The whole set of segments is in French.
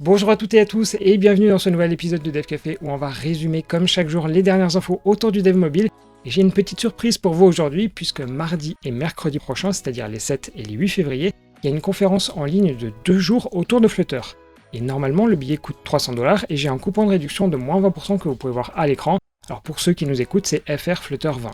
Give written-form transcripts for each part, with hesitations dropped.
Bonjour à toutes et à tous et bienvenue dans ce nouvel épisode de Dev Café où on va résumer comme chaque jour les dernières infos autour du dev mobile. Et j'ai une petite surprise pour vous aujourd'hui puisque mardi et mercredi prochain, c'est-à-dire les 7 et les 8 février, il y a une conférence en ligne de 2 jours autour de Flutter. Et normalement le billet coûte 300$ et j'ai un coupon de réduction de moins 20% que vous pouvez voir à l'écran. Alors pour ceux qui nous écoutent, c'est FR Flutter 20.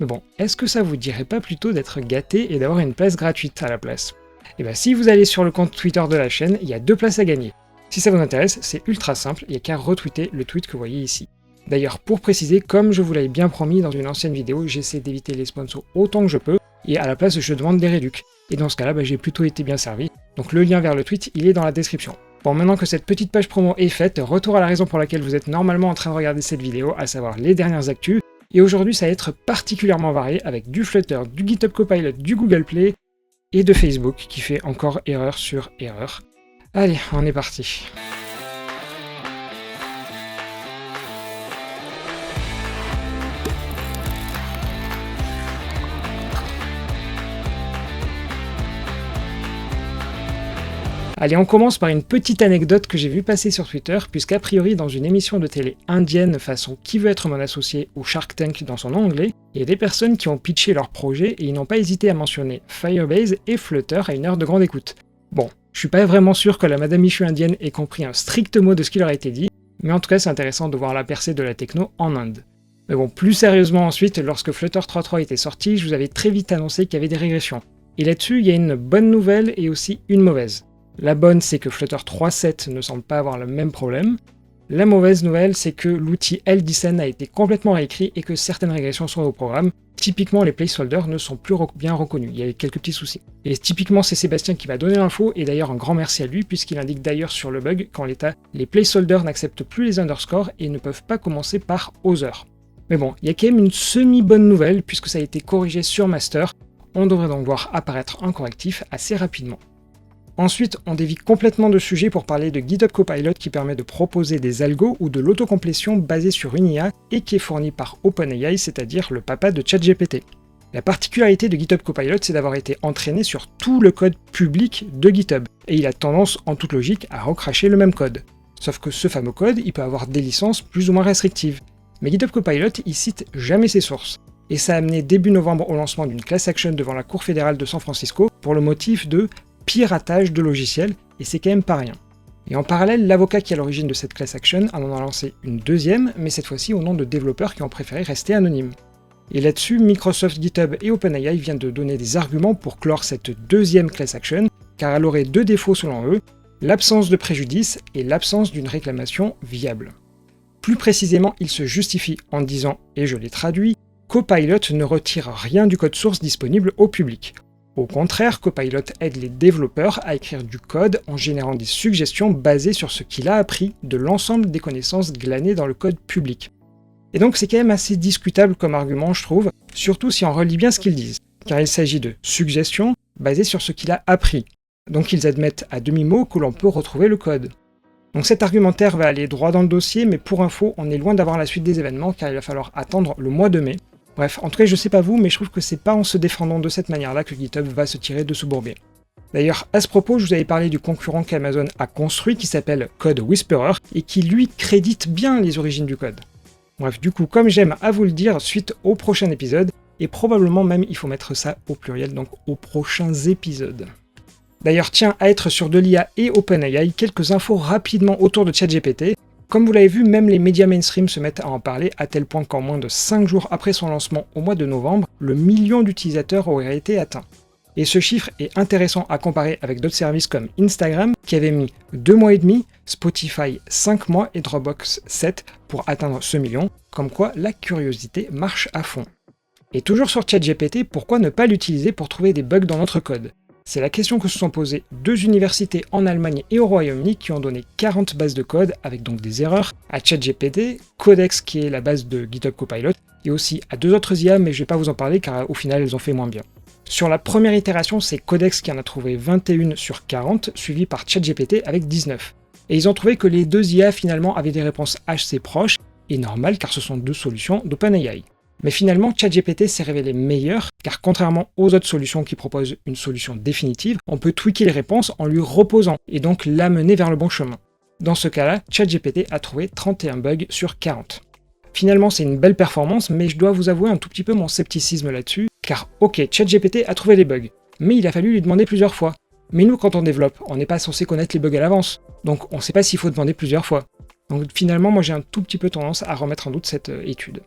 Mais bon, est-ce que ça vous dirait pas plutôt d'être gâté et d'avoir une place gratuite à la place? Et bien si vous allez sur le compte Twitter de la chaîne, il y a 2 places à gagner. Si ça vous intéresse, c'est ultra simple, il n'y a qu'à retweeter le tweet que vous voyez ici. D'ailleurs, pour préciser, comme je vous l'avais bien promis dans une ancienne vidéo, j'essaie d'éviter les sponsors autant que je peux, et à la place je demande des réducs. Et dans ce cas-là, j'ai plutôt été bien servi, donc le lien vers le tweet, il est dans la description. Bon, maintenant que cette petite page promo est faite, retour à la raison pour laquelle vous êtes normalement en train de regarder cette vidéo, à savoir les dernières actus, et aujourd'hui ça va être particulièrement varié avec du Flutter, du GitHub Copilot, du Google Play, et de Facebook qui fait encore erreur sur erreur. Allez, on est parti. Allez, on commence par une petite anecdote que j'ai vue passer sur Twitter, puisqu'a priori dans une émission de télé indienne façon Qui veut être mon associé ou Shark Tank dans son nom anglais, il y a des personnes qui ont pitché leur projet et ils n'ont pas hésité à mentionner Firebase et Flutter à une heure de grande écoute. Bon, je suis pas vraiment sûr que la Madame Michu indienne ait compris un strict mot de ce qui leur a été dit, mais en tout cas c'est intéressant de voir la percée de la techno en Inde. Mais bon, plus sérieusement ensuite, lorsque Flutter 3.3 était sorti, je vous avais très vite annoncé qu'il y avait des régressions. Et là-dessus, il y a une bonne nouvelle et aussi une mauvaise. La bonne, c'est que Flutter 3.7 ne semble pas avoir le même problème. La mauvaise nouvelle, c'est que l'outil LDSEN a été complètement réécrit et que certaines régressions sont au programme. Typiquement, les placeholders ne sont plus bien reconnus, il y a quelques petits soucis. Et typiquement, c'est Sébastien qui m'a donné l'info, et d'ailleurs un grand merci à lui, puisqu'il indique d'ailleurs sur le bug qu'en l'état, les placeholders n'acceptent plus les underscores et ne peuvent pas commencer par other. Mais bon, il y a quand même une semi-bonne nouvelle, puisque ça a été corrigé sur master. On devrait donc voir apparaître un correctif assez rapidement. Ensuite, on dévie complètement de sujet pour parler de GitHub Copilot qui permet de proposer des algos ou de l'autocomplétion basée sur une IA et qui est fournie par OpenAI, c'est-à-dire le papa de ChatGPT. La particularité de GitHub Copilot, c'est d'avoir été entraîné sur tout le code public de GitHub, et il a tendance, en toute logique, à recracher le même code. Sauf que ce fameux code, il peut avoir des licences plus ou moins restrictives. Mais GitHub Copilot, il cite jamais ses sources. Et ça a amené début novembre au lancement d'une class action devant la Cour fédérale de San Francisco pour le motif de piratage de logiciels, et c'est quand même pas rien. Et en parallèle, l'avocat qui est à l'origine de cette class action en a lancé une deuxième, mais cette fois-ci au nom de développeurs qui ont préféré rester anonymes. Et là-dessus, Microsoft, GitHub et OpenAI viennent de donner des arguments pour clore cette deuxième class action, car elle aurait 2 défauts selon eux, l'absence de préjudice et l'absence d'une réclamation viable. Plus précisément, ils se justifient en disant, et je les traduis, Copilot ne retire rien du code source disponible au public. Au contraire, Copilot aide les développeurs à écrire du code en générant des suggestions basées sur ce qu'il a appris de l'ensemble des connaissances glanées dans le code public. Et donc c'est quand même assez discutable comme argument, je trouve, surtout si on relit bien ce qu'ils disent, car il s'agit de suggestions basées sur ce qu'il a appris. Donc ils admettent à demi-mot que l'on peut retrouver le code. Donc cet argumentaire va aller droit dans le dossier, mais pour info, on est loin d'avoir la suite des événements, car il va falloir attendre le mois de mai. Bref, en tout cas, je sais pas vous, mais je trouve que c'est pas en se défendant de cette manière-là que GitHub va se tirer de ce bourbier. D'ailleurs, à ce propos, je vous avais parlé du concurrent qu'Amazon a construit qui s'appelle Code Whisperer et qui lui crédite bien les origines du code. Bref, du coup, comme j'aime à vous le dire, suite au prochain épisode, et probablement même il faut mettre ça au pluriel, donc aux prochains épisodes. D'ailleurs, tiens, à être sur de l'IA et OpenAI, quelques infos rapidement autour de ChatGPT. Comme vous l'avez vu, même les médias mainstream se mettent à en parler, à tel point qu'en moins de 5 jours après son lancement au mois de novembre, le million d'utilisateurs aurait été atteint. Et ce chiffre est intéressant à comparer avec d'autres services comme Instagram, qui avait mis 2 mois et demi, Spotify 5 mois et Dropbox 7 pour atteindre ce million, comme quoi la curiosité marche à fond. Et toujours sur ChatGPT, pourquoi ne pas l'utiliser pour trouver des bugs dans notre code ? C'est la question que se sont posées 2 universités en Allemagne et au Royaume-Uni qui ont donné 40 bases de code, avec donc des erreurs, à ChatGPT, Codex qui est la base de GitHub Copilot, et aussi à 2 autres IA, mais je vais pas vous en parler car au final elles ont fait moins bien. Sur la première itération, c'est Codex qui en a trouvé 21 sur 40, suivi par ChatGPT avec 19. Et ils ont trouvé que les 2 IA finalement avaient des réponses assez proches, et normal car ce sont 2 solutions d'OpenAI. Mais finalement, ChatGPT s'est révélé meilleur, car contrairement aux autres solutions qui proposent une solution définitive, on peut tweaker les réponses en lui reposant, et donc l'amener vers le bon chemin. Dans ce cas-là, ChatGPT a trouvé 31 bugs sur 40. Finalement, c'est une belle performance, mais je dois vous avouer un tout petit peu mon scepticisme là-dessus, car ok, ChatGPT a trouvé les bugs, mais il a fallu lui demander plusieurs fois. Mais nous, quand on développe, on n'est pas censé connaître les bugs à l'avance, donc on ne sait pas s'il faut demander plusieurs fois. Donc finalement, moi j'ai un tout petit peu tendance à remettre en doute cette étude.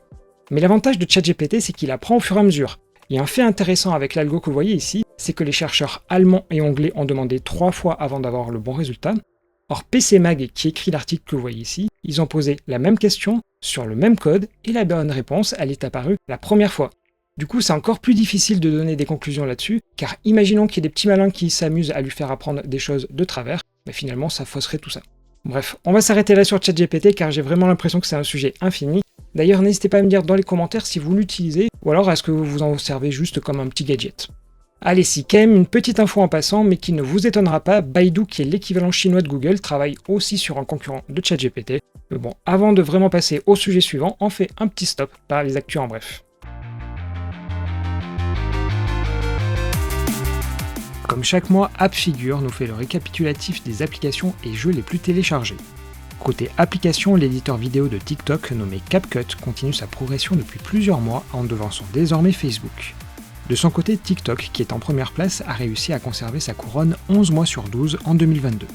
Mais l'avantage de ChatGPT, c'est qu'il apprend au fur et à mesure. Et un fait intéressant avec l'algo que vous voyez ici, c'est que les chercheurs allemands et anglais ont demandé 3 fois avant d'avoir le bon résultat. Or, PCMag, qui écrit l'article que vous voyez ici, ils ont posé la même question sur le même code et la bonne réponse, elle est apparue la première fois. Du coup, c'est encore plus difficile de donner des conclusions là-dessus, car imaginons qu'il y ait des petits malins qui s'amusent à lui faire apprendre des choses de travers, mais finalement ça fausserait tout ça. Bref, on va s'arrêter là sur ChatGPT car j'ai vraiment l'impression que c'est un sujet infini. D'ailleurs, n'hésitez pas à me dire dans les commentaires si vous l'utilisez, ou alors est-ce que vous vous en servez juste comme un petit gadget. Allez, si, quand même une petite info en passant, mais qui ne vous étonnera pas, Baidu, qui est l'équivalent chinois de Google, travaille aussi sur un concurrent de ChatGPT. Mais bon, avant de vraiment passer au sujet suivant, on fait un petit stop par les actus en bref. Comme chaque mois, AppFigure nous fait le récapitulatif des applications et jeux les plus téléchargés. Côté application, l'éditeur vidéo de TikTok nommé CapCut continue sa progression depuis plusieurs mois en devançant désormais Facebook. De son côté, TikTok, qui est en première place, a réussi à conserver sa couronne 11 mois sur 12 en 2022.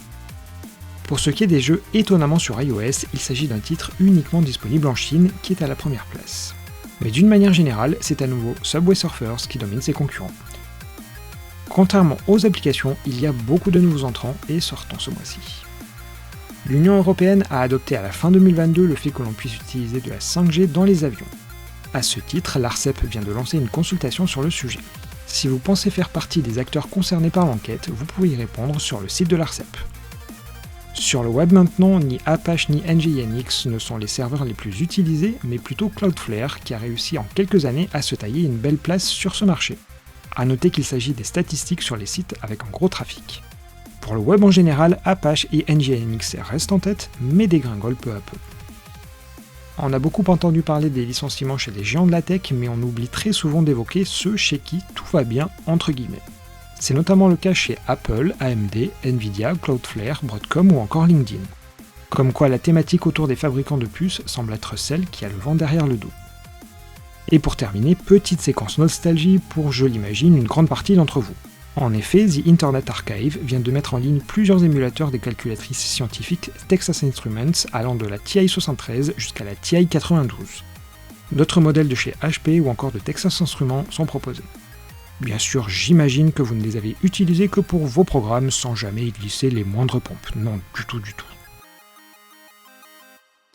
Pour ce qui est des jeux étonnamment sur iOS, il s'agit d'un titre uniquement disponible en Chine qui est à la première place. Mais d'une manière générale, c'est à nouveau Subway Surfers qui domine ses concurrents. Contrairement aux applications, il y a beaucoup de nouveaux entrants et sortants ce mois-ci. L'Union européenne a adopté à la fin 2022 le fait que l'on puisse utiliser de la 5G dans les avions. À ce titre, l'ARCEP vient de lancer une consultation sur le sujet. Si vous pensez faire partie des acteurs concernés par l'enquête, vous pouvez y répondre sur le site de l'ARCEP. Sur le web maintenant, ni Apache ni NGINX ne sont les serveurs les plus utilisés, mais plutôt Cloudflare qui a réussi en quelques années à se tailler une belle place sur ce marché. A noter qu'il s'agit des statistiques sur les sites avec un gros trafic. Pour le web en général, Apache et NGINX restent en tête, mais dégringolent peu à peu. On a beaucoup entendu parler des licenciements chez les géants de la tech, mais on oublie très souvent d'évoquer ceux chez qui tout va bien, entre guillemets. C'est notamment le cas chez Apple, AMD, Nvidia, Cloudflare, Broadcom ou encore LinkedIn. Comme quoi la thématique autour des fabricants de puces semble être celle qui a le vent derrière le dos. Et pour terminer, petite séquence nostalgie pour, je l'imagine, une grande partie d'entre vous. En effet, The Internet Archive vient de mettre en ligne plusieurs émulateurs des calculatrices scientifiques Texas Instruments allant de la TI-73 jusqu'à la TI-92. D'autres modèles de chez HP ou encore de Texas Instruments sont proposés. Bien sûr, j'imagine que vous ne les avez utilisés que pour vos programmes sans jamais y glisser les moindres pompes. Non, du tout.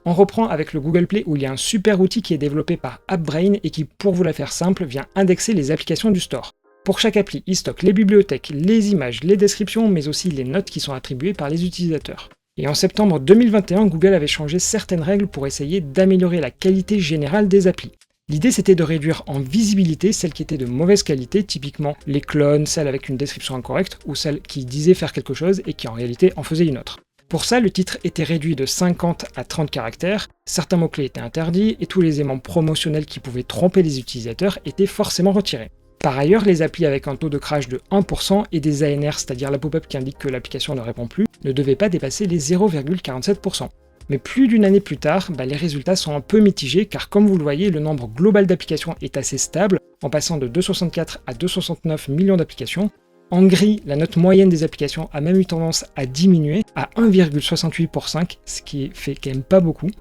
On reprend avec le Google Play où il y a un super outil qui est développé par AppBrain et qui, pour vous la faire simple, vient indexer les applications du store. Pour chaque appli, il stocke les bibliothèques, les images, les descriptions, mais aussi les notes qui sont attribuées par les utilisateurs. Et en septembre 2021, Google avait changé certaines règles pour essayer d'améliorer la qualité générale des applis. L'idée c'était de réduire en visibilité celles qui étaient de mauvaise qualité, typiquement les clones, celles avec une description incorrecte, ou celles qui disaient faire quelque chose et qui en réalité en faisaient une autre. Pour ça, le titre était réduit de 50 à 30 caractères, certains mots-clés étaient interdits, et tous les éléments promotionnels qui pouvaient tromper les utilisateurs étaient forcément retirés. Par ailleurs, les applis avec un taux de crash de 1% et des ANR, c'est-à-dire la pop-up qui indique que l'application ne répond plus, ne devaient pas dépasser les 0,47%. Mais plus d'une année plus tard, les résultats sont un peu mitigés car comme vous le voyez, le nombre global d'applications est assez stable, en passant de 264 à 269 millions d'applications. En gris, la note moyenne des applications a même eu tendance à diminuer à 1,68 pour 5, ce qui fait quand même pas beaucoup.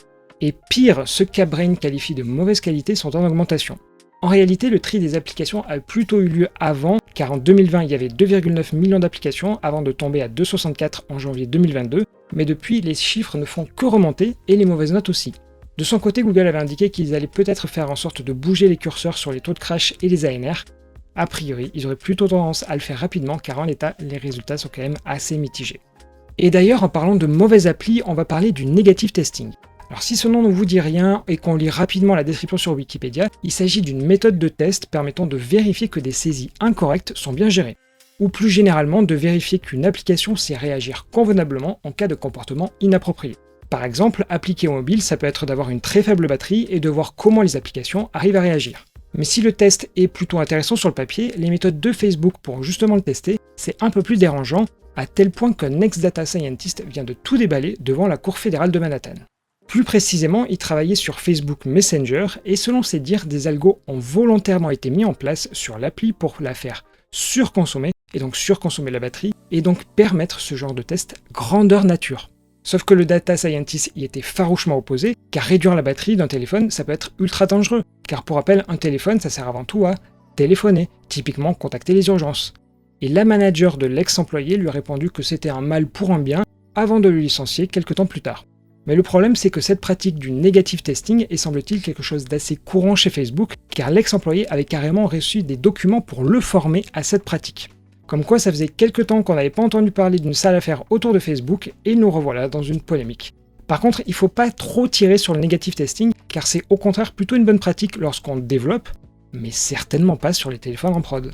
Et pire, ceux qu'AppBrain qualifie de mauvaise qualité sont en augmentation. En réalité, le tri des applications a plutôt eu lieu avant, car en 2020, il y avait 2,9 millions d'applications avant de tomber à 264 en janvier 2022, mais depuis, les chiffres ne font que remonter et les mauvaises notes aussi. De son côté, Google avait indiqué qu'ils allaient peut-être faire en sorte de bouger les curseurs sur les taux de crash et les ANR. A priori, ils auraient plutôt tendance à le faire rapidement, car en l'état, les résultats sont quand même assez mitigés. Et d'ailleurs, en parlant de mauvaises applis, on va parler du negative testing. Alors si ce nom ne vous dit rien et qu'on lit rapidement la description sur Wikipédia, il s'agit d'une méthode de test permettant de vérifier que des saisies incorrectes sont bien gérées, ou plus généralement de vérifier qu'une application sait réagir convenablement en cas de comportement inapproprié. Par exemple, appliqué au mobile, ça peut être d'avoir une très faible batterie et de voir comment les applications arrivent à réagir. Mais si le test est plutôt intéressant sur le papier, les méthodes de Facebook pour justement le tester, c'est un peu plus dérangeant. à tel point qu'un ex-data scientist vient de tout déballer devant la Cour fédérale de Manhattan. Plus précisément, il travaillait sur Facebook Messenger et selon ses dires, des algos ont volontairement été mis en place sur l'appli pour la faire surconsommer, et donc surconsommer la batterie, et donc permettre ce genre de test grandeur nature. Sauf que le data scientist y était farouchement opposé, car réduire la batterie d'un téléphone, ça peut être ultra dangereux. Car pour rappel, un téléphone, ça sert avant tout à téléphoner, typiquement contacter les urgences. Et la manager de l'ex-employé lui a répondu que c'était un mal pour un bien, avant de le licencier quelques temps plus tard. Mais le problème, c'est que cette pratique du negative testing est semble-t-il quelque chose d'assez courant chez Facebook, car l'ex-employé avait carrément reçu des documents pour le former à cette pratique. Comme quoi ça faisait quelques temps qu'on n'avait pas entendu parler d'une sale affaire autour de Facebook, et nous revoilà dans une polémique. Par contre, il ne faut pas trop tirer sur le negative testing, car c'est au contraire plutôt une bonne pratique lorsqu'on développe, mais certainement pas sur les téléphones en prod.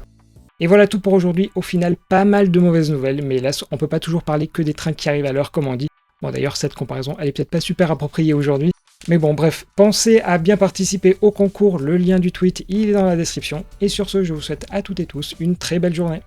Et voilà tout pour aujourd'hui, au final pas mal de mauvaises nouvelles, mais hélas on peut pas toujours parler que des trains qui arrivent à l'heure comme on dit. Bon d'ailleurs cette comparaison elle est peut-être pas super appropriée aujourd'hui, mais bon bref, pensez à bien participer au concours, le lien du tweet il est dans la description, et sur ce je vous souhaite à toutes et tous une très belle journée.